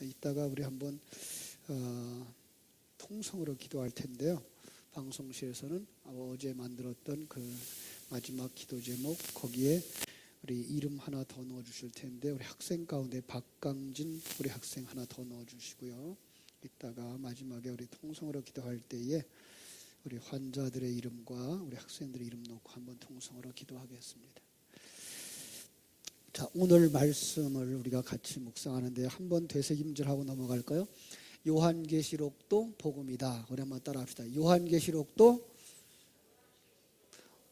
이따가 우리 한번 통성으로 기도할 텐데요. 방송실에서는 어제 만들었던 그 마지막 기도 제목 거기에 우리 이름 하나 더 넣어주실 텐데, 우리 학생 가운데 박강진 우리 학생 하나 더 넣어주시고요. 이따가 마지막에 우리 통성으로 기도할 때에 우리 환자들의 이름과 우리 학생들의 이름 놓고 한번 통성으로 기도하겠습니다. 자, 오늘 말씀을 우리가 같이 묵상하는데 한번 되새김질하고 넘어갈까요? 요한계시록도 복음이다. 우리 한번 따라합시다. 요한계시록도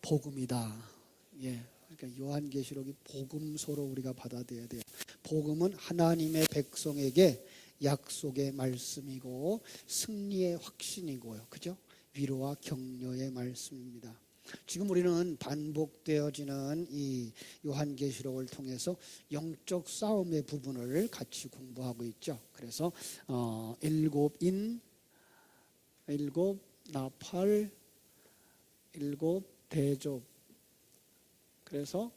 복음이다. 예, 그러니까 요한계시록이 복음서로 우리가 받아들여야 돼요. 복음은 하나님의 백성에게 약속의 말씀이고 승리의 확신이고요, 그죠? 위로와 격려의 말씀입니다. 지금 우리는 반복되어지는 이 요한계시록을 통해서 영적 싸움의 부분을 같이 공부하고 있죠. 그래서 일곱 인, 일곱 나팔, 일곱 대접, 그래서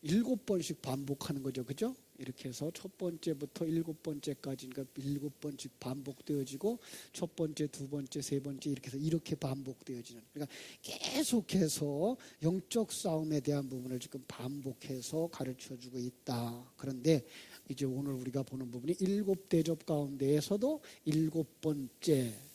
7번씩 반복하는 거죠, 그죠? 이렇게 해서 첫 번째부터 7번째까지, 그러니까 7번씩 반복되어지고 첫 번째, 두 번째, 세 번째 이렇게 해서 이렇게 반복되어지는, 그러니까 계속해서 영적 싸움에 대한 부분을 지금 반복해서 가르쳐주고 있다. 그런데 이제 오늘 우리가 보는 부분이 7대접 가운데에서도 7번째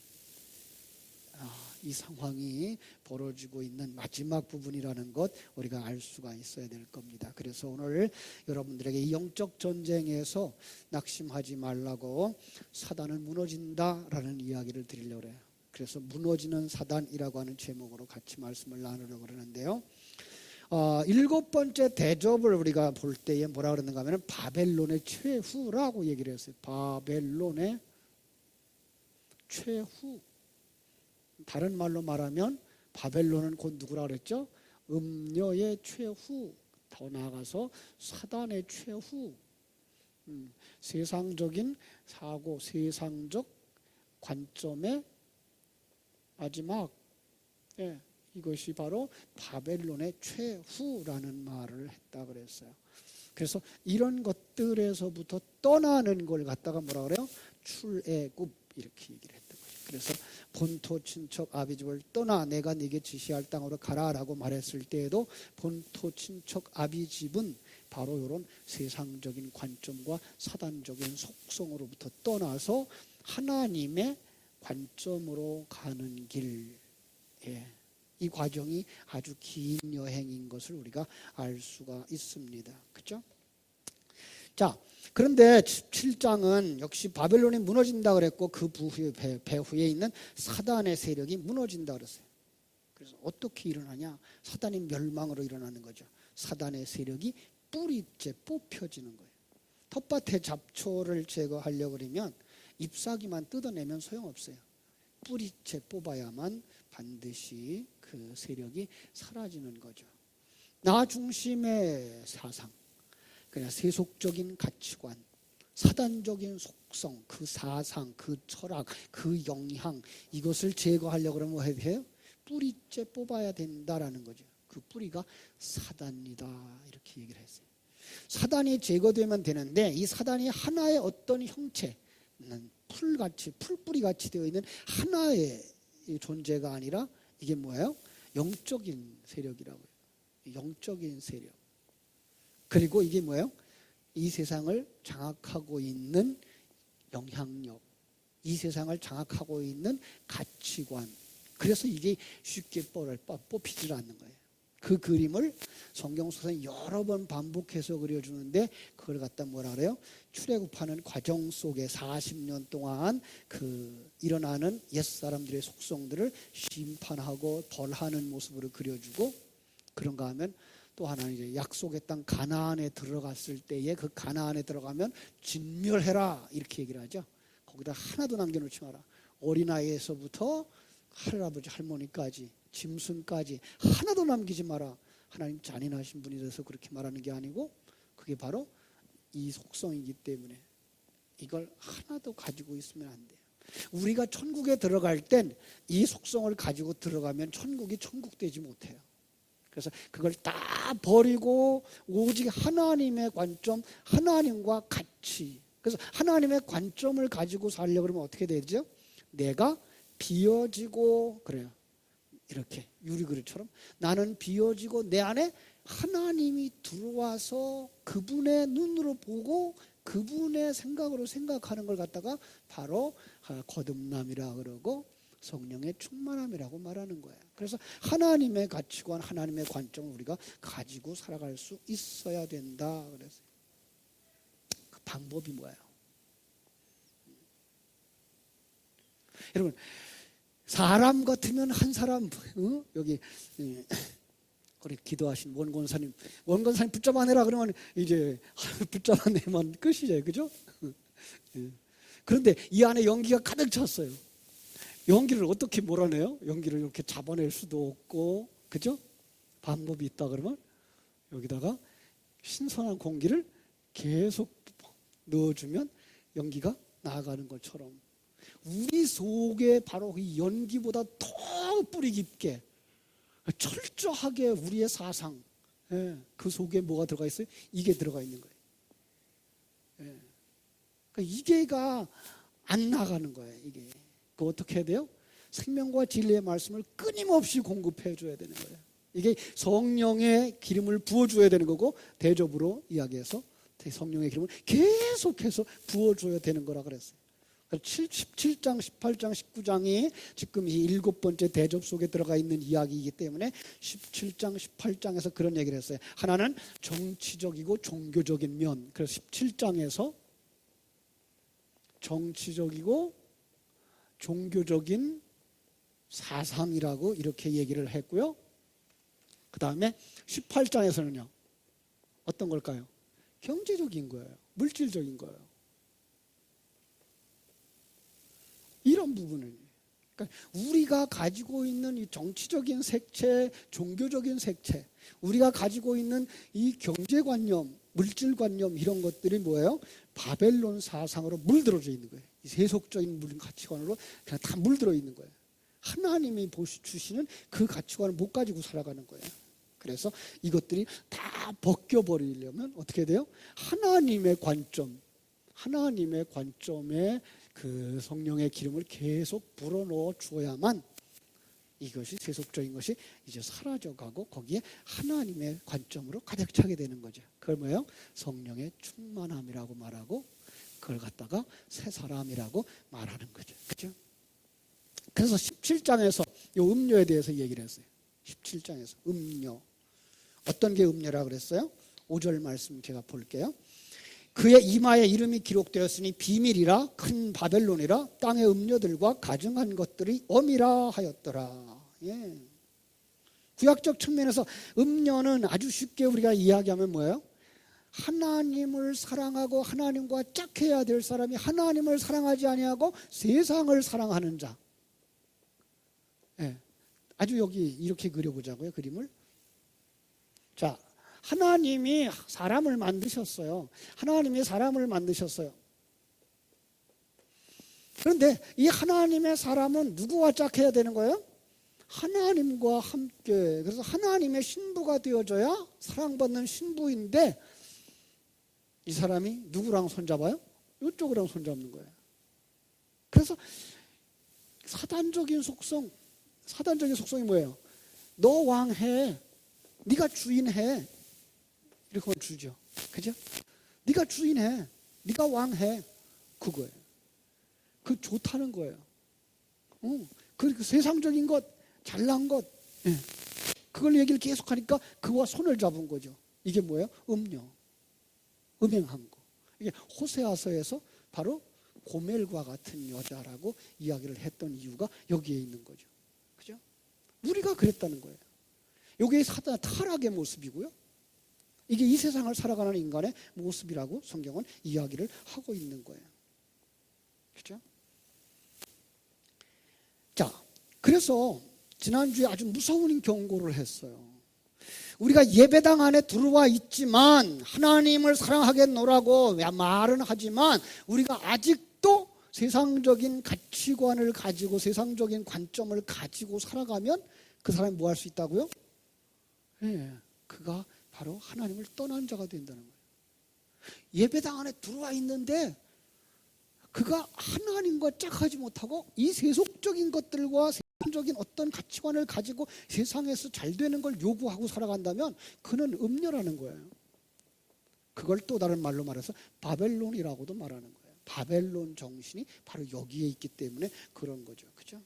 이 상황이 벌어지고 있는 마지막 부분이라는 것 우리가 알 수가 있어야 될 겁니다. 그래서 오늘 여러분들에게 이 영적 전쟁에서 낙심하지 말라고 사단은 무너진다라는 이야기를 드리려고 해요. 그래서 무너지는 사단이라고 하는 제목으로 같이 말씀을 나누려고 그러는데요. 7번째 대접을 우리가 볼 때에 뭐라 그러는가 하면 바벨론의 최후라고 얘기를 했어요. 바벨론의 최후. 다른 말로 말하면 바벨론은 곧 누구라 그랬죠? 음녀의 최후, 더 나아가서 사단의 최후. 세상적인 사고, 세상적 관점의 마지막, 이것이 바로 바벨론의 최후라는 말을 했다 그랬어요. 그래서 이런 것들에서부터 떠나는 걸 갖다가 뭐라 그래요? 출애굽 이렇게 얘기를 했던 거죠. 그래서 본토 친척 아비집을 떠나 내가 네게 지시할 땅으로 가라라고 말했을 때에도 본토 친척 아비집은 바로 이런 세상적인 관점과 사단적인 속성으로부터 떠나서 하나님의 관점으로 가는 길, 이 과정이 아주 긴 여행인 것을 우리가 알 수가 있습니다. 그렇죠? 자, 그런데 17장은 역시 바벨론이 무너진다 그랬고 그 배후에 있는 사단의 세력이 무너진다 그랬어요. 그래서 어떻게 일어나냐? 사단이 멸망으로 일어나는 거죠. 사단의 세력이 뿌리째 뽑혀지는 거예요. 텃밭의 잡초를 제거하려고 그러면 잎사귀만 뜯어내면 소용없어요. 뿌리째 뽑아야만 반드시 그 세력이 사라지는 거죠. 나 중심의 사상, 그냥 세속적인 가치관, 사단적인 속성, 그 사상, 그 철학, 그 영향, 이것을 제거하려고 그러면 뭐 해요? 뿌리째 뽑아야 된다라는 거죠. 그 뿌리가 사단이다 이렇게 얘기를 했어요. 사단이 제거되면 되는데 이 사단이 하나의 어떤 형체, 풀같이, 풀뿌리같이 되어 있는 하나의 존재가 아니라 이게 뭐예요? 영적인 세력이라고요. 영적인 세력. 그리고 이게 뭐예요? 이 세상을 장악하고 있는 영향력, 이 세상을 장악하고 있는 가치관. 그래서 이게 쉽게 뽑히질 않는 거예요. 그 그림을 성경 속에서 여러 번 반복해서 그려주는데 그걸 갖다 뭐라 그래요? 출애굽하는 과정 속에 40년 동안 그 일어나는 옛사람들의 속성들을 심판하고 벌하는 모습으로 그려주고, 그런가 하면 또 하나는 이제 약속의 땅 가나안에 들어갔을 때에 그 가나안에 들어가면 진멸해라 이렇게 얘기를 하죠. 거기다 하나도 남겨놓지 마라. 어린아이에서부터 할아버지 할머니까지 짐승까지 하나도 남기지 마라. 하나님 잔인하신 분이 돼서 그렇게 말하는 게 아니고 그게 바로 이 속성이기 때문에 이걸 하나도 가지고 있으면 안 돼요. 우리가 천국에 들어갈 땐 이 속성을 가지고 들어가면 천국이 천국 되지 못해요. 그래서 그걸 다 버리고 오직 하나님의 관점, 하나님과 같이 그래서 하나님의 관점을 가지고 살려고 그러면 어떻게 되죠? 내가 비워지고, 그래요. 이렇게 유리그릇처럼 나는 비워지고 내 안에 하나님이 들어와서 그분의 눈으로 보고 그분의 생각으로 생각하는 걸 갖다가 바로 거듭남이라 그러고 성령의 충만함이라고 말하는 거예요. 그래서 하나님의 가치관, 하나님의 관점을 우리가 가지고 살아갈 수 있어야 된다 그랬어요. 그 방법이 뭐예요? 여러분, 사람 같으면 한 사람, 여기 우리 기도하신 원권사님 붙잡아내라 그러면 이제 붙잡아내면 끝이죠, 그죠? 그런데 이 안에 연기가 가득 찼어요. 연기를 어떻게 몰아내요? 연기를 이렇게 잡아낼 수도 없고, 그죠? 방법이 있다 그러면 여기다가 신선한 공기를 계속 넣어주면 연기가 나아가는 것처럼 우리 속에 바로 이 연기보다 더 뿌리 깊게 철저하게 우리의 사상, 그 속에 뭐가 들어가 있어요? 이게 들어가 있는 거예요. 그러니까 이게가 안 나가는 거예요. 이게 그 어떻게 해야 돼요? 생명과 진리의 말씀을 끊임없이 공급해 줘야 되는 거예요. 이게 성령의 기름을 부어줘야 되는 거고, 대접으로 이야기해서 성령의 기름을 계속해서 부어줘야 되는 거라 그랬어요. 17장, 18장, 19장이 지금 이 7번째 대접 속에 들어가 있는 이야기이기 때문에 17장, 18장에서 그런 얘기를 했어요. 하나는 정치적이고 종교적인 면. 그래서 17장에서 정치적이고 종교적인 사상이라고 이렇게 얘기를 했고요. 그 다음에 18장에서는요. 어떤 걸까요? 경제적인 거예요. 물질적인 거예요. 이런 부분은, 그러니까 우리가 가지고 있는 이 정치적인 색채, 종교적인 색채, 우리가 가지고 있는 이 경제관념, 물질관념 이런 것들이 뭐예요? 바벨론 사상으로 물들어져 있는 거예요. 이 세속적인 가치관으로 그냥 다 물들어 있는 거예요. 하나님이 주시는 그 가치관을 못 가지고 살아가는 거예요. 그래서 이것들이 다 벗겨버리려면 어떻게 돼요? 하나님의 관점, 하나님의 관점에 그 성령의 기름을 계속 불어넣어 주어야만 이것이 세속적인 것이 이제 사라져가고 거기에 하나님의 관점으로 가득 차게 되는 거죠. 그걸 뭐예요? 성령의 충만함이라고 말하고 그걸 갖다가 새 사람이라고 말하는 거죠. 그렇죠? 그래서 17장에서 이 음료에 대해서 얘기를 했어요. 17장에서 음료. 어떤 게 음료라고 그랬어요? 5절 말씀 제가 볼게요. 그의 이마에 이름이 기록되었으니 비밀이라 큰 바벨론이라 땅의 음료들과 가증한 것들이 엄이라 하였더라. 예. 구약적 측면에서 음료는 아주 쉽게 우리가 이야기하면 뭐예요? 하나님을 사랑하고 하나님과 짝해야 될 사람이 하나님을 사랑하지 아니하고 세상을 사랑하는 자. 예. 아주 여기 이렇게 그려보자고요, 그림을. 자, 하나님이 사람을 만드셨어요. 하나님이 사람을 만드셨어요. 그런데 이 하나님의 사람은 누구와 짝해야 되는 거예요? 하나님과 함께. 그래서 하나님의 신부가 되어줘야 사랑받는 신부인데 이 사람이 누구랑 손잡아요? 이쪽이랑 손잡는 거예요. 그래서 사단적인 속성이 뭐예요? 너 왕해. 네가 주인해. 이렇게 하면 주죠. 그죠? 네가 주인해. 네가 왕해. 그거예요. 그 좋다는 거예요. 그 세상적인 것, 잘난 것, 예. 그걸 얘기를 계속하니까 그와 손을 잡은 거죠. 이게 뭐예요? 음행한 거. 이게 호세아서에서 바로 고멜과 같은 여자라고 이야기를 했던 이유가 여기에 있는 거죠. 그죠? 우리가 그랬다는 거예요. 이게 사단 타락의 모습이고요. 이게 이 세상을 살아가는 인간의 모습이라고 성경은 이야기를 하고 있는 거예요. 그렇죠? 자, 그래서 지난주에 아주 무서운 경고를 했어요. 우리가 예배당 안에 들어와 있지만 하나님을 사랑하겠노라고 말은 하지만 우리가 아직도 세상적인 가치관을 가지고 세상적인 관점을 가지고 살아가면 그 사람이 뭐 할 수 있다고요? 예, 그가 바로 하나님을 떠난 자가 된다는 거예요. 예배당 안에 들어와 있는데 그가 하나님과 짝하지 못하고 이 세속적인 것들과 세상적인 어떤 가치관을 가지고 세상에서 잘 되는 걸 요구하고 살아간다면 그는 음녀라는 거예요. 그걸 또 다른 말로 말해서 바벨론이라고도 말하는 거예요. 바벨론 정신이 바로 여기에 있기 때문에 그런 거죠. 그죠?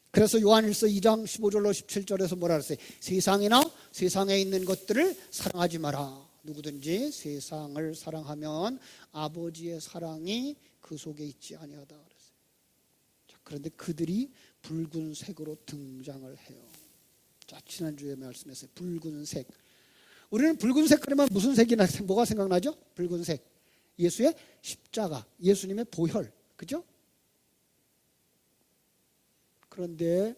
그래서 요한일서 2장 15절로 17절에서 뭐라 그랬어요? 세상이나 세상에 있는 것들을 사랑하지 마라. 누구든지 세상을 사랑하면 아버지의 사랑이 그 속에 있지 아니하다 그랬어요. 자, 그런데 그들이 붉은색으로 등장을 해요. 자, 지난주에 말씀했어요. 붉은색. 우리는 붉은색 그러면 무슨 색이나 뭐가 생각나죠? 붉은색. 예수의 십자가, 예수님의 보혈. 그죠? 그런데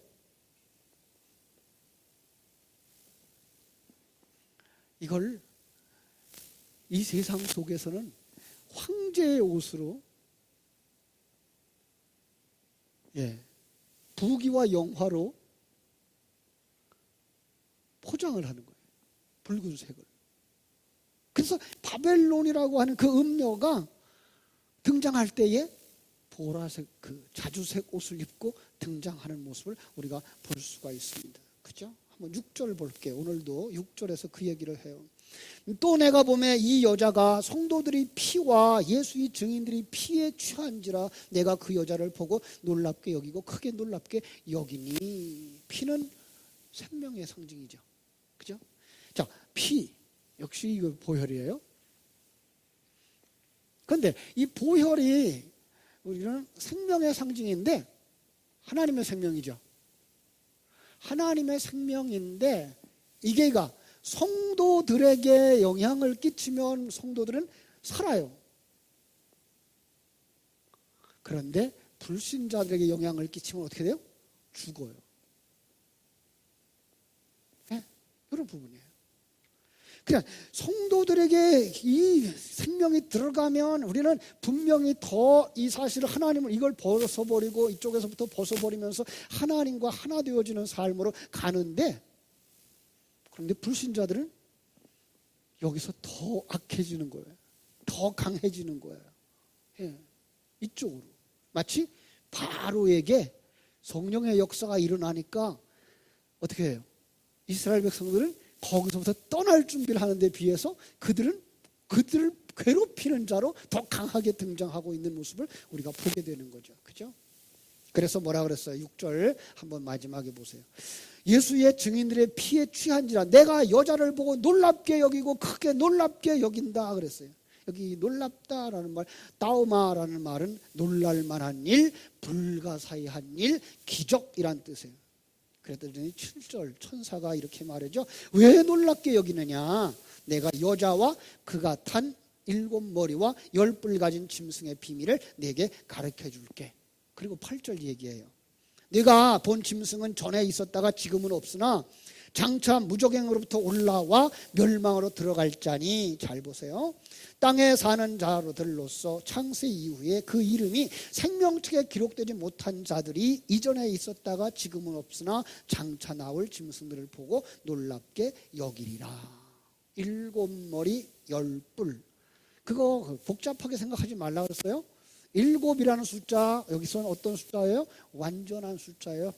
이걸 이 세상 속에서는 황제의 옷으로 부귀와 영화로 포장을 하는 거예요. 붉은색을. 그래서 바벨론이라고 하는 그 음녀가 등장할 때에 보라색 그 자주색 옷을 입고 등장하는 모습을 우리가 볼 수가 있습니다. 그죠? 한번 6절 볼게요. 오늘도 6절에서 그 얘기를 해요. 또 내가 보매 이 여자가 성도들이 피와 예수의 증인들이 피에 취한지라 내가 그 여자를 보고 놀랍게 여기고 크게 놀랍게 여기니. 피는 생명의 상징이죠. 그죠? 자, 피 역시 이거 보혈이에요. 그런데 이 보혈이 우리는 생명의 상징인데 하나님의 생명이죠. 하나님의 생명인데 이게가 성도들에게 영향을 끼치면 성도들은 살아요. 그런데 불신자들에게 영향을 끼치면 어떻게 돼요? 죽어요. 네? 이런 부분이에요. 그냥 성도들에게 이 생명이 들어가면 우리는 분명히 더 이 사실을 하나님을 이걸 벗어버리고 이쪽에서부터 벗어버리면서 하나님과 하나 되어지는 삶으로 가는데, 그런데 불신자들은 여기서 더 악해지는 거예요. 더 강해지는 거예요. 예, 이쪽으로. 마치 바로에게 성령의 역사가 일어나니까 어떻게 해요? 이스라엘 백성들은 거기서부터 떠날 준비를 하는 데 비해서 그들을 괴롭히는 자로 더 강하게 등장하고 있는 모습을 우리가 보게 되는 거죠. 그죠? 그래서 뭐라 그랬어요? 6절 한번 마지막에 보세요. 예수의 증인들의 피에 취한지라 내가 여자를 보고 놀랍게 여기고 크게 놀랍게 여긴다 그랬어요. 여기 놀랍다라는 말, 따오마라는 말은 놀랄만한 일, 불가사의한 일, 기적이란 뜻이에요. 그랬더니 7절 천사가 이렇게 말하죠. 왜 놀랍게 여기느냐? 내가 여자와 그가 탄 7머리와 10뿔 가진 짐승의 비밀을 내게 가르쳐 줄게. 그리고 8절 얘기해요. 네가 본 짐승은 전에 있었다가 지금은 없으나 장차 무적행으로부터 올라와 멸망으로 들어갈 자니, 잘 보세요. 땅에 사는 자들로서 창세 이후에 그 이름이 생명책에 기록되지 못한 자들이 이전에 있었다가 지금은 없으나 장차 나올 짐승들을 보고 놀랍게 여기리라. 7머리 10뿔. 그거 복잡하게 생각하지 말라 그랬어요. 7이라는 숫자, 여기서는 어떤 숫자예요? 완전한 숫자예요.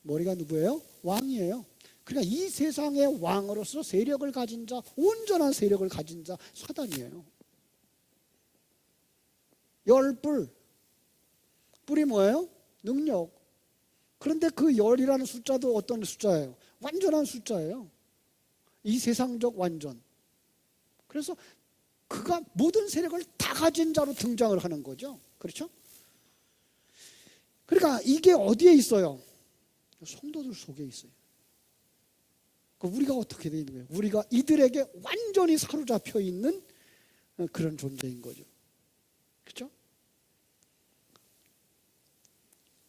머리가 누구예요? 왕이에요. 그러니까 이 세상의 왕으로서 세력을 가진 자, 온전한 세력을 가진 자, 사단이에요. 10뿔. 뿔이 뭐예요? 능력. 그런데 그 10이라는 숫자도 어떤 숫자예요? 완전한 숫자예요. 이 세상적 완전. 그래서 그가 모든 세력을 다 가진 자로 등장을 하는 거죠. 그렇죠? 그러니까 이게 어디에 있어요? 성도들 속에 있어요. 우리가 어떻게 되는 거예요? 우리가 이들에게 완전히 사로잡혀 있는 그런 존재인 거죠. 그렇죠?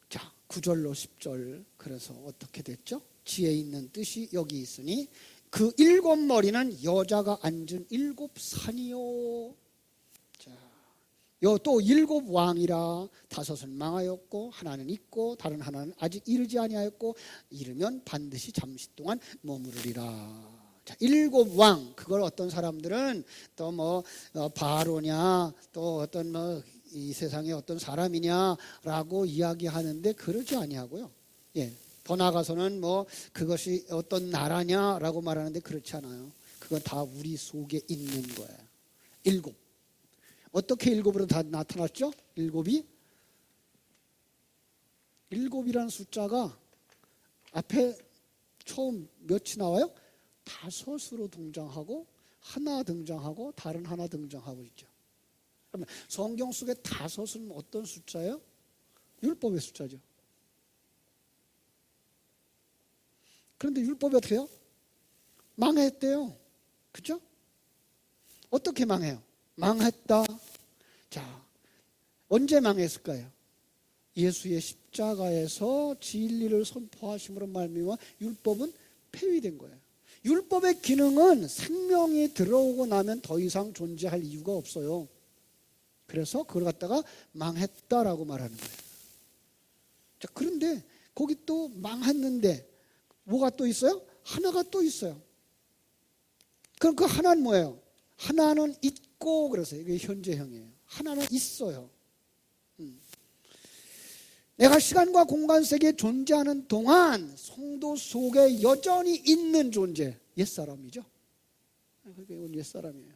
자, 9절로 10절. 그래서 어떻게 됐죠? 지혜 있는 뜻이 여기 있으니 그 7머리는 여자가 앉은 7산이요. 자, 또 7왕이라 5은 망하였고 하나는 있고 다른 하나는 아직 이르지 아니하였고 이르면 반드시 잠시 동안 머무르리라. 자, 일곱 왕, 그걸 어떤 사람들은 또 뭐 바로냐, 또 어떤 뭐 이 세상의 어떤 사람이냐라고 이야기하는데 그러지 아니하고요. 예, 더 나아가서는 뭐 그것이 어떤 나라냐라고 말하는데 그렇지 않아요. 그건 다 우리 속에 있는 거예요. 일곱. 어떻게 일곱으로 다 나타났죠? 일곱이라는 숫자가 앞에 처음 몇이 나와요? 다섯으로 등장하고 하나 등장하고 다른 하나 등장하고 있죠. 그러면 성경 속의 다섯은 어떤 숫자예요? 율법의 숫자죠. 그런데 율법이 어떻게 해요? 망했대요. 그렇죠? 어떻게 망해요? 망했다. 자, 언제 망했을까요? 예수의 십자가에서 진리를 선포하심으로 말미암아 율법은 폐위된 거예요. 율법의 기능은 생명이 들어오고 나면 더 이상 존재할 이유가 없어요. 그래서 그걸 갖다가 망했다라고 말하는 거예요. 자, 그런데 거기 또 망했는데 뭐가 또 있어요? 하나가 또 있어요. 그럼 그 하나는 뭐예요? 하나는 있고, 그래서 이게 현재형이에요. 하나는 있어요. 내가 시간과 공간 세계에 존재하는 동안 성도 속에 여전히 있는 존재, 옛사람이죠. 이건 옛사람이에요.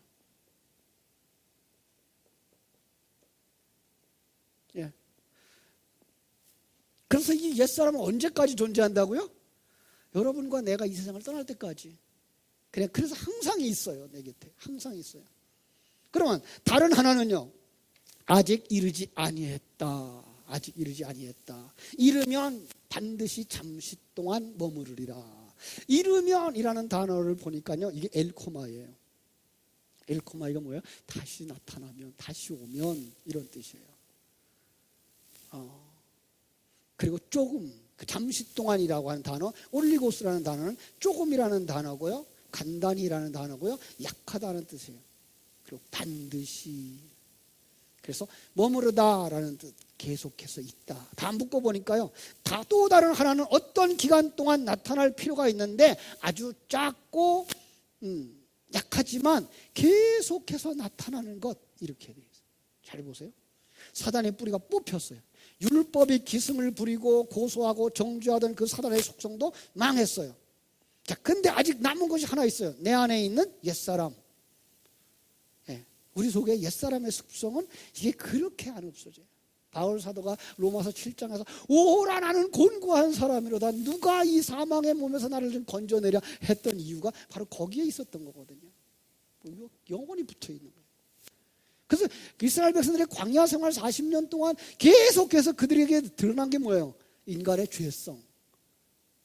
예. 그래서 이 옛사람은 언제까지 존재한다고요? 여러분과 내가 이 세상을 떠날 때까지. 그래서 항상 있어요. 내 곁에 항상 있어요. 그러면 다른 하나는요, 아직 이르지 아니했다. 아직 이르지 아니했다. 이르면 반드시 잠시 동안 머무르리라. 이르면이라는 단어를 보니까요, 이게 엘코마예요. 엘코마, 이거 뭐예요? 다시 나타나면, 다시 오면, 이런 뜻이에요. 그리고 조금, 그 잠시 동안이라고 하는 단어, 올리고스라는 단어는 조금이라는 단어고요, 간단히라는 단어고요, 약하다는 뜻이에요. 그리고 반드시. 그래서 머무르다라는 뜻, 계속해서 있다. 다 묶어 보니까요, 또 다른 하나는 어떤 기간 동안 나타날 필요가 있는데 아주 작고 약하지만 계속해서 나타나는 것, 이렇게 되어 있어요. 잘 보세요. 사단의 뿌리가 뽑혔어요. 율법이 기승을 부리고 고소하고 정죄하던 그 사단의 속성도 망했어요. 자, 근데 아직 남은 것이 하나 있어요. 내 안에 있는 옛사람. 우리 속에 옛사람의 습성은 이게 그렇게 안 없어져요. 바울 사도가 로마서 7장에서 오라 나는 곤고한 사람이로다, 누가 이 사망의 몸에서 나를 좀 건져내려 했던 이유가 바로 거기에 있었던 거거든요. 영원히 붙어 있는 거예요. 그래서 이스라엘 백성들의 광야 생활 40년 동안 계속해서 그들에게 드러난 게 뭐예요? 인간의 죄성.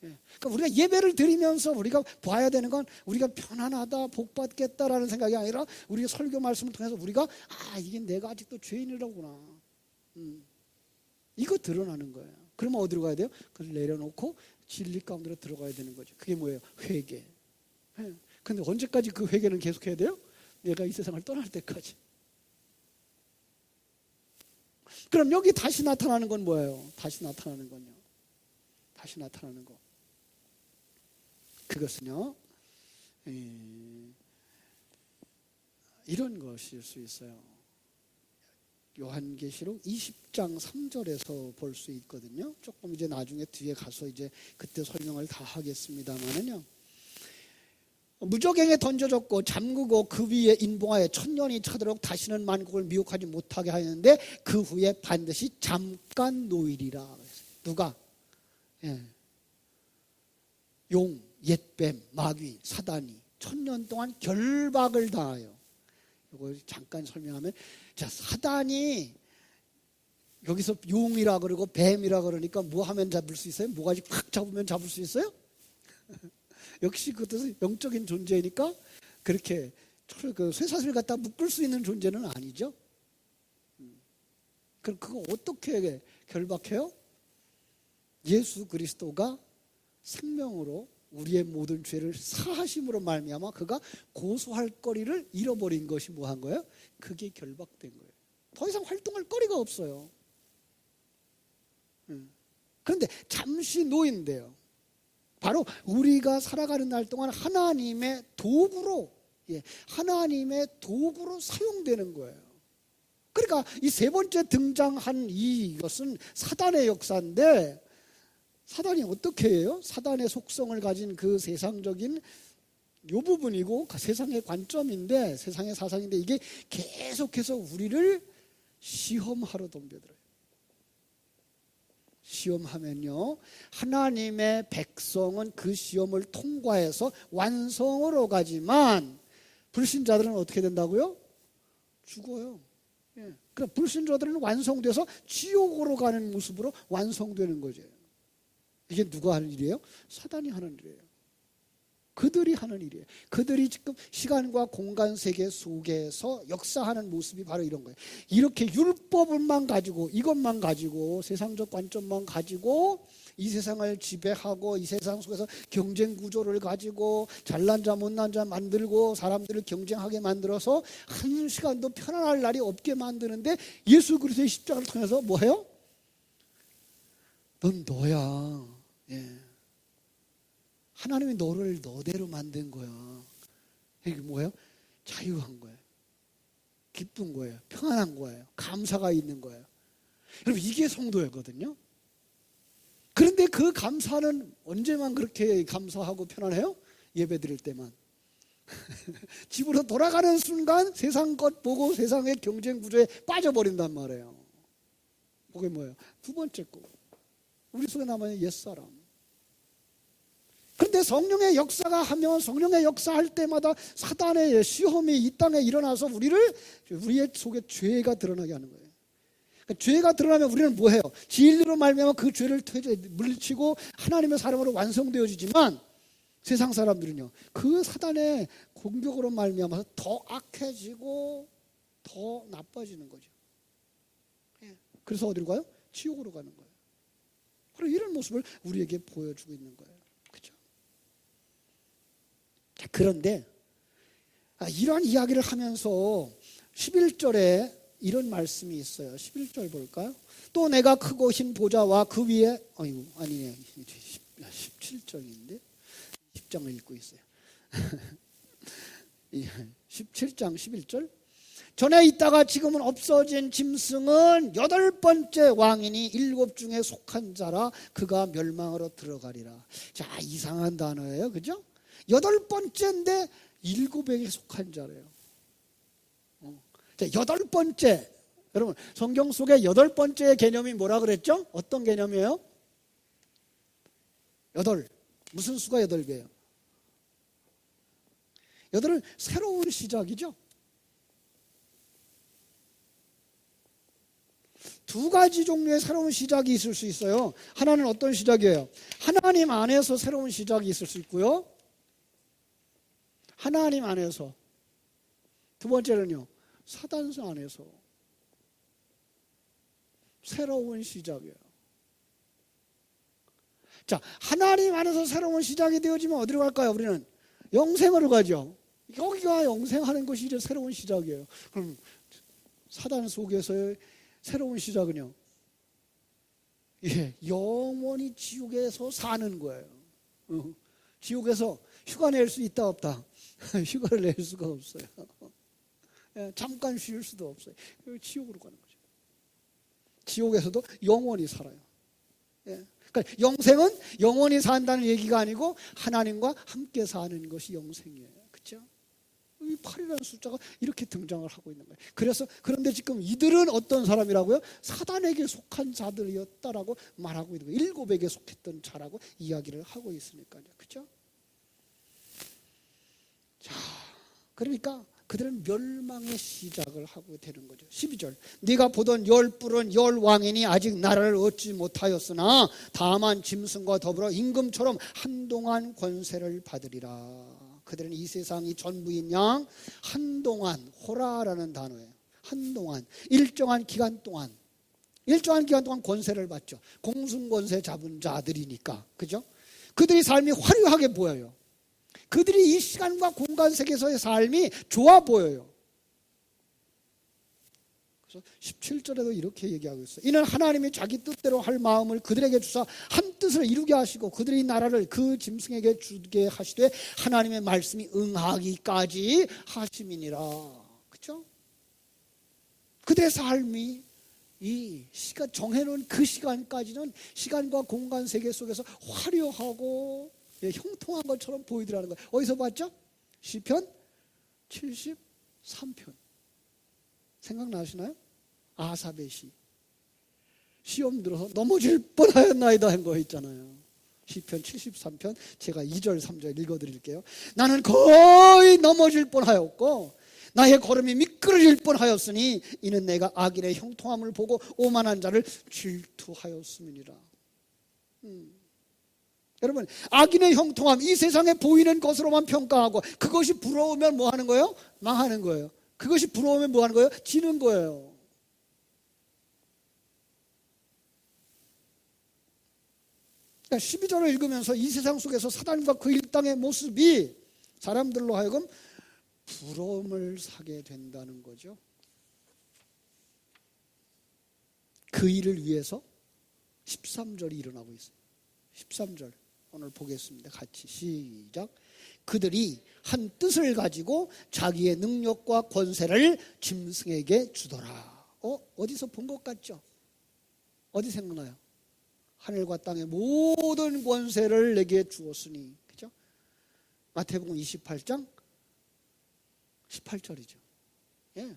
그러니까 우리가 예배를 드리면서 우리가 봐야 되는 건 우리가 편안하다, 복받겠다라는 생각이 아니라 우리가 설교 말씀을 통해서 우리가 이게 내가 아직도 죄인이라구나, 이거 드러나는 거예요. 그러면 어디로 가야 돼요? 그걸 내려놓고 진리 가운데로 들어가야 되는 거죠. 그게 뭐예요? 회개. 근데 언제까지 그 회개는 계속해야 돼요? 내가 이 세상을 떠날 때까지. 그럼 여기 다시 나타나는 건 뭐예요? 다시 나타나는 건요, 다시 나타나는 거, 그것은요, 이런 것일 수 있어요. 요한계시록 20장 3절에서 볼 수 있거든요. 조금 이제 나중에 뒤에 가서 이제 그때 설명을 다 하겠습니다만은요, 무저갱에 던져졌고 잠그고 그 위에 인봉하여 천년이 차도록 다시는 만국을 미혹하지 못하게 하였는데 그 후에 반드시 잠깐 노일이라. 누가? 용, 옛뱀, 마귀, 사단이 천년 동안 결박을 당하여. 이거 잠깐 설명하면, 자, 사단이 여기서 용이라 그러고 뱀이라 그러니까 뭐 하면 잡을 수 있어요? 뭐가지 팍 잡으면 잡을 수 있어요? 역시 그것도 영적인 존재니까 그렇게 그 쇠사슬 갖다 묶을 수 있는 존재는 아니죠. 그럼 그거 어떻게 결박해요? 예수 그리스도가 생명으로 우리의 모든 죄를 사하심으로 말미암아 그가 고소할 거리를 잃어버린 것이 뭐 한 거예요? 그게 결박된 거예요. 더 이상 활동할 거리가 없어요. 그런데 잠시 놓인대요. 바로 우리가 살아가는 날 동안 하나님의 도구로, 하나님의 도구로 사용되는 거예요. 그러니까 이 세 번째 등장한 이것은 사단의 역사인데, 사단이 어떻게 해요? 사단의 속성을 가진 그 세상적인 요 부분이고 세상의 관점인데, 세상의 사상인데, 이게 계속해서 우리를 시험하러 덤벼들어요. 시험하면요, 하나님의 백성은 그 시험을 통과해서 완성으로 가지만 불신자들은 어떻게 된다고요? 죽어요. 그럼 불신자들은 완성돼서 지옥으로 가는 모습으로 완성되는 거죠. 이게 누가 하는 일이에요? 사단이 하는 일이에요. 그들이 하는 일이에요. 그들이 지금 시간과 공간 세계 속에서 역사하는 모습이 바로 이런 거예요. 이렇게 율법을만 가지고, 이것만 가지고, 세상적 관점만 가지고 이 세상을 지배하고, 이 세상 속에서 경쟁 구조를 가지고 잘난 자 못난 자 만들고 사람들을 경쟁하게 만들어서 한 시간도 편안할 날이 없게 만드는데, 예수 그리스도의 십자가를 통해서 뭐해요? 넌 너야. 하나님이 너를 너대로 만든 거야. 이게 뭐예요? 자유한 거예요. 기쁜 거예요. 평안한 거예요. 감사가 있는 거예요. 여러분, 이게 성도였거든요. 그런데 그 감사는 언제만 그렇게 감사하고 편안해요? 예배 드릴 때만. 집으로 돌아가는 순간 세상 것 보고 세상의 경쟁 구조에 빠져버린단 말이에요. 그게 뭐예요? 두 번째 거. 우리 속에 남아있는 옛사람. 그런데 성령의 역사가 하면, 성령의 역사할 때마다 사단의 시험이 이 땅에 일어나서 우리의 속에 죄가 드러나게 하는 거예요. 그러니까 죄가 드러나면 우리는 뭐해요? 진리로 말미암아 그 죄를 물리치고 하나님의 사람으로 완성되어지지만, 세상 사람들은요, 그 사단의 공격으로 말미암아서 더 악해지고 더 나빠지는 거죠. 그래서 어디로 가요? 지옥으로 가는 거예요. 바로 이런 모습을 우리에게 보여주고 있는 거예요. 그렇죠? 그런데 이러한 이야기를 하면서 11절에 이런 말씀이 있어요. 11절 볼까요? 또 내가 크고 흰 보좌와 그 위에, 아니네, 17장인데 10장을 읽고 있어요. 17장 11절. 전에 있다가 지금은 없어진 짐승은 8번째 왕이니 7 중에 속한 자라. 그가 멸망으로 들어가리라. 자, 이상한 단어예요. 그죠? 8번째인데 7에게 속한 자래요. 자, 8번째. 여러분, 성경 속에 8번째의 개념이 뭐라 그랬죠? 어떤 개념이에요? 8. 무슨 수가 8개예요? 8은 새로운 시작이죠. 두 가지 종류의 새로운 시작이 있을 수 있어요. 하나는 어떤 시작이에요? 하나님 안에서 새로운 시작이 있을 수 있고요. 하나님 안에서. 두 번째는요, 사단 안에서 새로운 시작이에요. 자, 하나님 안에서 새로운 시작이 되어지면 어디로 갈까요? 우리는 영생으로 가죠. 여기가 영생하는 것이 이제 새로운 시작이에요. 그럼 사단 속에서의 새로운 시작은요, 영원히 지옥에서 사는 거예요. 지옥에서 휴가 낼 수 있다 없다? 휴가를 낼 수가 없어요. 잠깐 쉴 수도 없어요. 지옥으로 가는 거죠. 지옥에서도 영원히 살아요. 그러니까 영생은 영원히 산다는 얘기가 아니고 하나님과 함께 사는 것이 영생이에요. 그렇죠? 이 8이라는 숫자가 이렇게 등장을 하고 있는 거예요. 그런데 지금 이들은 어떤 사람이라고요? 사단에게 속한 자들이었다라고 말하고 있는 거예요. 7에게 속했던 자라고 이야기를 하고 있으니까요. 그렇죠? 자, 그러니까 그들은 멸망의 시작을 하고 되는 거죠. 12절. 네가 보던 10뿔은 10왕이니 아직 나라를 얻지 못하였으나 다만 짐승과 더불어 임금처럼 한동안 권세를 받으리라. 그들은 이 세상이 전부인 양 한동안, 호라라는 단어예요. 한동안, 일정한 기간 동안 권세를 받죠. 공승권세 잡은 자들이니까. 그죠? 그들의 삶이 화려하게 보여요. 그들이 이 시간과 공간 세계에서의 삶이 좋아 보여요. 그래서 17절에도 이렇게 얘기하고 있어요. 이는 하나님이 자기 뜻대로 할 마음을 그들에게 주사 한 뜻을 이루게 하시고 그들의 나라를 그 짐승에게 주게 하시되 하나님의 말씀이 응하기까지 하심이니라. 그렇죠? 그들의 삶이 이 시간 정해놓은 그 시간까지는 시간과 공간 세계 속에서 화려하고 형통한 것처럼 보이더라는 거예요. 어디서 봤죠? 시편 73편 생각나시나요? 아삽의 시. 시험 들어서 넘어질 뻔하였나이다 한 거 있잖아요. 시편 73편 제가 2절 3절 읽어드릴게요. 나는 거의 넘어질 뻔하였고 나의 걸음이 미끄러질 뻔하였으니 이는 내가 악인의 형통함을 보고 오만한 자를 질투하였음이니라. 여러분, 악인의 형통함, 이 세상에 보이는 것으로만 평가하고 그것이 부러우면 뭐 하는 거예요? 망하는 거예요. 그것이 부러우면 뭐 하는 거예요? 지는 거예요. 그러니까 12절을 읽으면서 이 세상 속에서 사단과 그 일당의 모습이 사람들로 하여금 부러움을 사게 된다는 거죠. 그 일을 위해서 13절이 일어나고 있어요. 13절 오늘 보겠습니다. 같이 시작. 그들이 한 뜻을 가지고 자기의 능력과 권세를 짐승에게 주더라. 어디서 본 것 같죠? 어디 생각나요? 하늘과 땅의 모든 권세를 내게 주었으니. 그죠? 마태복음 28장 18절이죠. 예.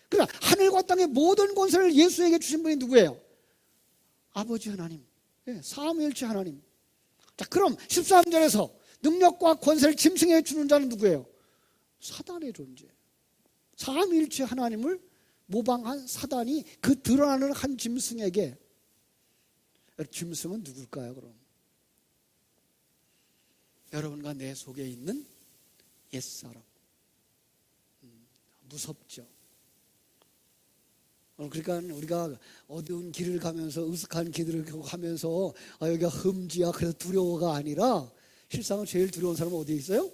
그러니까 하늘과 땅의 모든 권세를 예수에게 주신 분이 누구예요? 아버지 하나님. 예, 삼위일체 하나님. 자, 그럼 13절에서 능력과 권세를 짐승에게 주는 자는 누구예요? 사단의 존재. 삼위일체 하나님을 모방한 사단이 그 드러나는 한 짐승에게, 짐승은 누굴까요 그럼? 여러분과 내 속에 있는 옛사람. 무섭죠. 그러니까 우리가 어두운 길을 가면서 으슥한 길을 가면서 여기가 흠지야 그래서 두려워가 아니라 실상은 제일 두려운 사람은 어디에 있어요?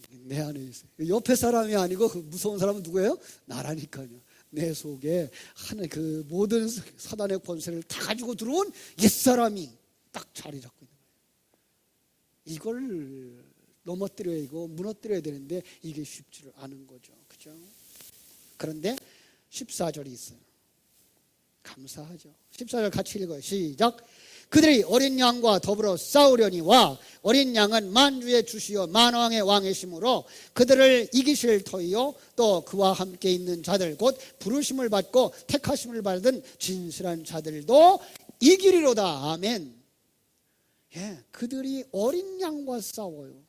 내 안에 있어요. 옆에 사람이 아니고 그 무서운 사람은 누구예요? 나라니까요. 내 속에 하는 그 모든 사단의 권세를 다 가지고 들어온 옛사람이 딱 자리 잡고 있는 거예요. 이걸 넘어뜨려야 이거 무너뜨려야 되는데 이게 쉽지를 않은 거죠. 그죠? 그런데 14절이 있어요. 감사하죠. 14절 같이 읽어요. 시작. 그들이 어린 양과 더불어 싸우려니와 어린 양은 만주의 주시요 만왕의 왕이시므로 그들을 이기실 터이요 또 그와 함께 있는 자들 곧 부르심을 받고 택하심을 받은 진실한 자들도 이기리로다. 아멘. 예, 그들이 어린 양과 싸워요.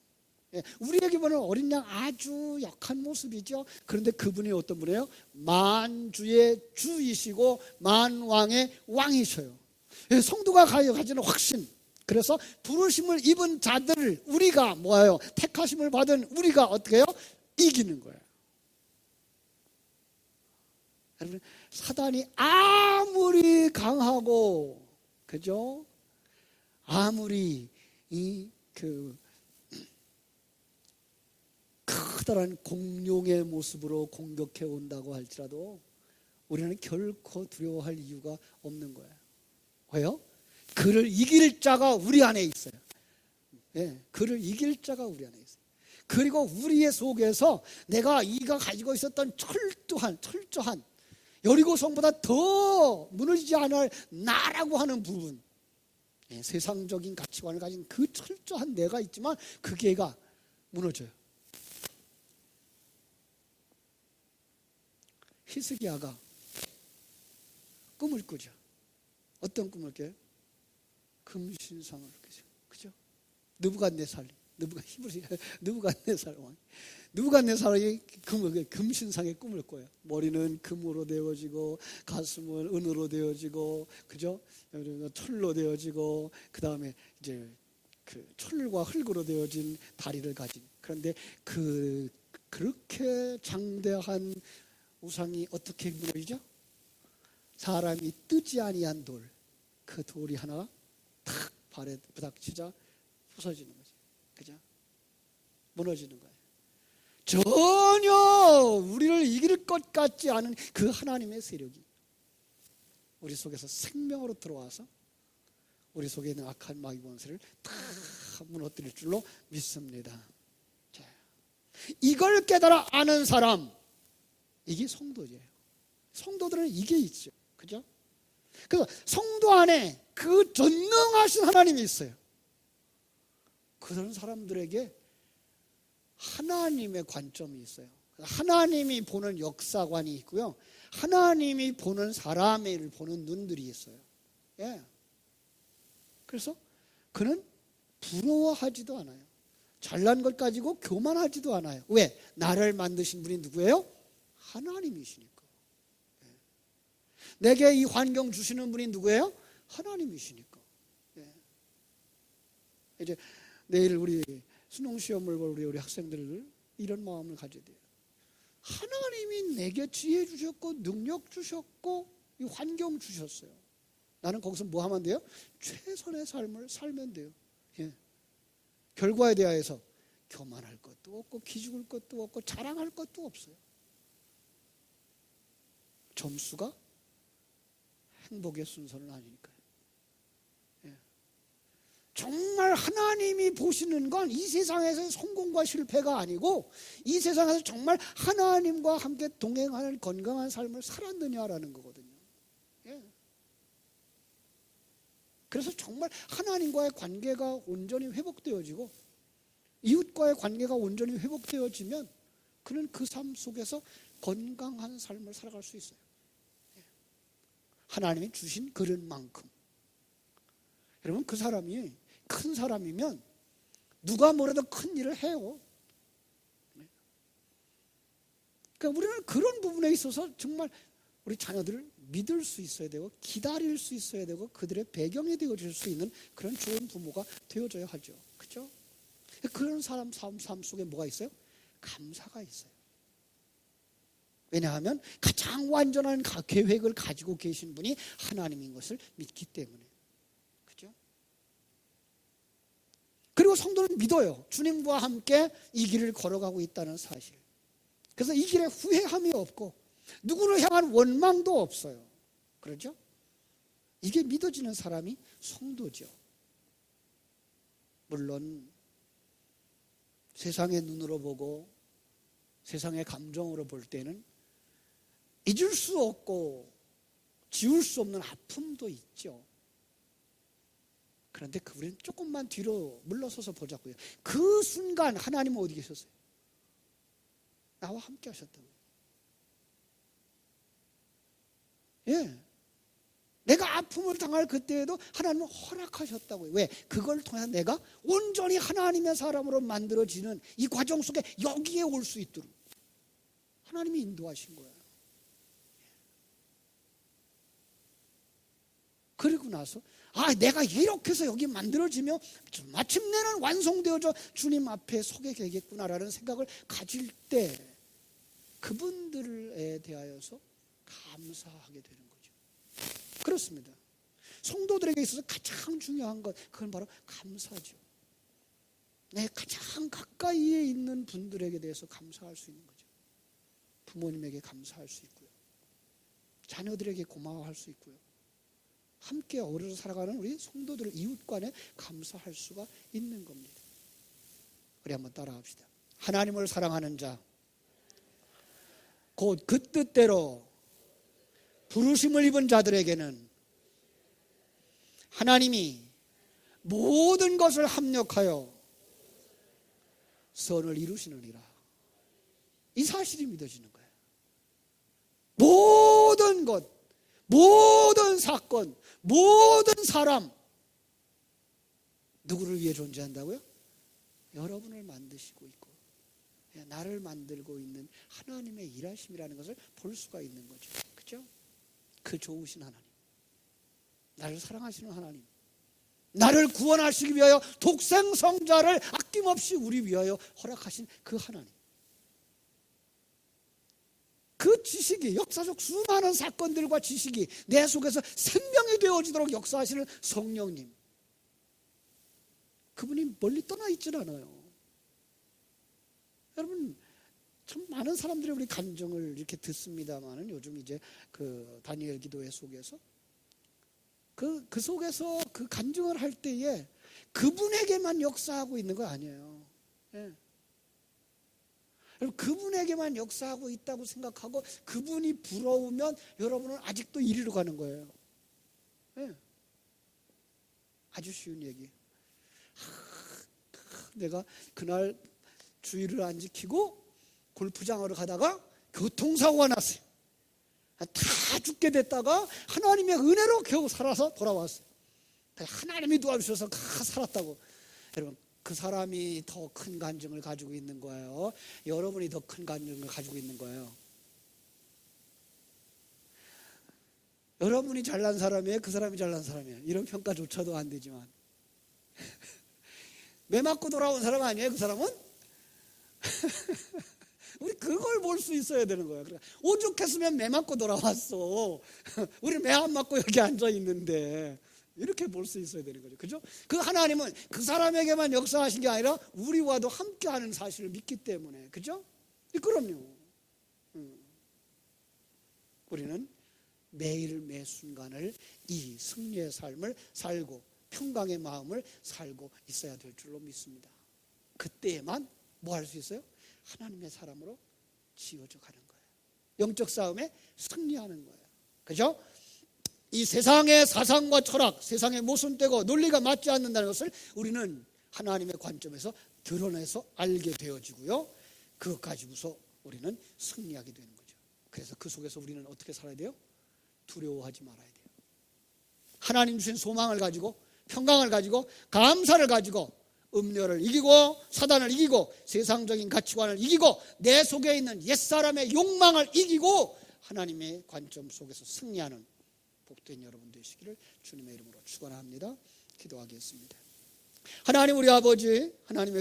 예, 우리에게 보는 어린 양 아주 약한 모습이죠. 그런데 그분이 어떤 분이에요? 만주의 주이시고 만왕의 왕이셔요. 예, 성도가 가지는 확신. 그래서 부르심을 입은 자들을 우리가 뭐예요? 택하심을 받은 우리가 어떻게 해요? 이기는 거예요. 여러분, 사단이 아무리 강하고 그죠? 아무리 커다란 공룡의 모습으로 공격해 온다고 할지라도 우리는 결코 두려워할 이유가 없는 거예요. 왜요? 그를 이길 자가 우리 안에 있어요. 예, 그를 이길 자가 우리 안에 있어요. 그리고 우리의 속에서 내가 이가 가지고 있었던 철저한 여리고성보다 더 무너지지 않을 나라고 하는 부분, 예, 세상적인 가치관을 가진 그 철저한 내가 있지만 그 개가 무너져요. 히스기야가 꿈을 꾸죠. 어떤 꿈을 꿔요? 금신상을 꾸죠. 그죠? 느부갓네살이 금신상의 꿈을 꿔요. 머리는 금으로 되어지고 가슴은 은으로 되어지고 그죠? 철로 되어지고 그다음에 이제 그 철과 흙으로 되어진 다리를 가진. 그런데 그렇게 장대한 우상이 어떻게 무너지죠? 사람이 뜨지 아니한 돌, 그 돌이 하나 탁 발에 부닥치자 부서지는 거죠. 그죠? 무너지는 거예요. 전혀 우리를 이길 것 같지 않은 그 하나님의 세력이 우리 속에서 생명으로 들어와서 우리 속에 있는 악한 마귀 권세를 다 무너뜨릴 줄로 믿습니다. 자, 이걸 깨달아 아는 사람, 이게 성도예요. 성도들은 이게 있죠. 그죠? 그래서 성도 안에 그 전능하신 하나님이 있어요. 그런 사람들에게 하나님의 관점이 있어요. 하나님이 보는 역사관이 있고요. 하나님이 보는 사람을 보는 눈들이 있어요. 예. 그래서 그는 부러워하지도 않아요. 잘난 것 가지고 교만하지도 않아요. 왜? 나를 만드신 분이 누구예요? 하나님이시니까. 예. 내게 이 환경 주시는 분이 누구예요? 하나님이시니까. 예. 이제 내일 우리 수능 시험을 볼 우리 학생들 이런 마음을 가져야 돼요. 하나님이 내게 지혜 주셨고 능력 주셨고 이 환경 주셨어요. 나는 거기서 뭐 하면 돼요? 최선의 삶을 살면 돼요. 예. 결과에 대하여서 교만할 것도 없고 기죽을 것도 없고 자랑할 것도 없어요. 점수가 행복의 순서는 아니니까요. 예. 정말 하나님이 보시는 건 이 세상에서의 성공과 실패가 아니고 이 세상에서 정말 하나님과 함께 동행하는 건강한 삶을 살았느냐라는 거거든요. 예. 그래서 정말 하나님과의 관계가 온전히 회복되어지고 이웃과의 관계가 온전히 회복되어지면 그는 그 삶 속에서 건강한 삶을 살아갈 수 있어요. 하나님이 주신 그런 만큼. 여러분, 그 사람이 큰 사람이면 누가 뭐라도 큰 일을 해요. 그러니까 우리는 그런 부분에 있어서 정말 우리 자녀들을 믿을 수 있어야 되고 기다릴 수 있어야 되고 그들의 배경이 되어줄 수 있는 그런 좋은 부모가 되어줘야 하죠. 그렇죠? 그런 사람 삶 속에 뭐가 있어요? 감사가 있어요. 왜냐하면 가장 완전한 계획을 가지고 계신 분이 하나님인 것을 믿기 때문에. 그렇죠? 그리고 성도는 믿어요. 주님과 함께 이 길을 걸어가고 있다는 사실. 그래서 이 길에 후회함이 없고 누구를 향한 원망도 없어요. 그렇죠? 이게 믿어지는 사람이 성도죠. 물론 세상의 눈으로 보고 세상의 감정으로 볼 때는 잊을 수 없고 지울 수 없는 아픔도 있죠. 그런데 우리는 조금만 뒤로 물러서서 보자고요. 그 순간 하나님은 어디 계셨어요? 나와 함께 하셨다고요. 예. 내가 아픔을 당할 그때에도 하나님은 허락하셨다고요. 왜? 그걸 통해서 내가 온전히 하나님의 사람으로 만들어지는 이 과정 속에 여기에 올 수 있도록 하나님이 인도하신 거예요. 그리고 나서 내가 이렇게 해서 여기 만들어지며 마침내는 완성되어져 주님 앞에 서게 되겠구나라는 생각을 가질 때 그분들에 대하여서 감사하게 되는 거죠. 그렇습니다. 성도들에게 있어서 가장 중요한 것, 그건 바로 감사죠. 내 가장 가까이에 있는 분들에게 대해서 감사할 수 있는 거죠. 부모님에게 감사할 수 있고요. 자녀들에게 고마워할 수 있고요. 함께 어우러져 살아가는 우리 성도들 이웃 간에 감사할 수가 있는 겁니다. 우리 한번 따라합시다. 하나님을 사랑하는 자, 곧 그 뜻대로 부르심을 입은 자들에게는 하나님이 모든 것을 합력하여 선을 이루시느니라. 이 사실이 믿어지는 거예요. 모든 것, 모든 사건, 모든 사람, 누구를 위해 존재한다고요? 여러분을 만드시고 있고 나를 만들고 있는 하나님의 일하심이라는 것을 볼 수가 있는 거죠. 그렇죠? 그 좋으신 하나님, 나를 사랑하시는 하나님, 나를 구원하시기 위하여 독생성자를 아낌없이 우리 위하여 허락하신 그 하나님, 그 지식이, 역사적 수많은 사건들과 지식이 내 속에서 생명이 되어지도록 역사하시는 성령님, 그분이 멀리 떠나 있질 않아요. 여러분, 참 많은 사람들이 우리 간증을 이렇게 듣습니다만은 요즘 이제 그 다니엘 기도회 속에서 그 속에서 그 간증을 할 때에 그분에게만 역사하고 있는 거 아니에요. 예. 그분에게만 역사하고 있다고 생각하고 그분이 부러우면 여러분은 아직도 이리로 가는 거예요. 예. 아주 쉬운 얘기. 내가 그날 주의를 안 지키고 골프장으로 가다가 교통사고가 났어요. 다 죽게 됐다가 하나님의 은혜로 겨우 살아서 돌아왔어요. 하나님이 도와주셔서 살았다고. 여러분, 그 사람이 더 큰 간증을 가지고 있는 거예요. 여러분이 더 큰 간증을 가지고 있는 거예요. 여러분이 잘난 사람이에요? 그 사람이 잘난 사람이에요? 이런 평가조차도 안 되지만 매 맞고 돌아온 사람 아니에요? 그 사람은? 우리 그걸 볼 수 있어야 되는 거예요. 그러니까 오죽했으면 매 맞고 돌아왔어. 우리 매 안 맞고 여기 앉아 있는데 이렇게 볼 수 있어야 되는 거죠. 그죠? 그 하나님은 그 사람에게만 역사하신 게 아니라 우리와도 함께하는 사실을 믿기 때문에. 그죠? 그럼요. 우리는 매일 매 순간을 이 승리의 삶을 살고 평강의 마음을 살고 있어야 될 줄로 믿습니다. 그때에만 뭐 할 수 있어요? 하나님의 사람으로 지어져 가는 거예요. 영적 싸움에 승리하는 거예요. 그죠? 이 세상의 사상과 철학, 세상의 모순되고 논리가 맞지 않는다는 것을 우리는 하나님의 관점에서 드러내서 알게 되어지고요. 그것 가지고서 우리는 승리하게 되는 거죠. 그래서 그 속에서 우리는 어떻게 살아야 돼요? 두려워하지 말아야 돼요. 하나님 주신 소망을 가지고 평강을 가지고 감사를 가지고 음료를 이기고 사단을 이기고 세상적인 가치관을 이기고 내 속에 있는 옛사람의 욕망을 이기고 하나님의 관점 속에서 승리하는 복된 여러분 되시기를 주님의 이름으로 축원합니다. 기도하겠습니다. 하나님 우리 아버지, 하나님의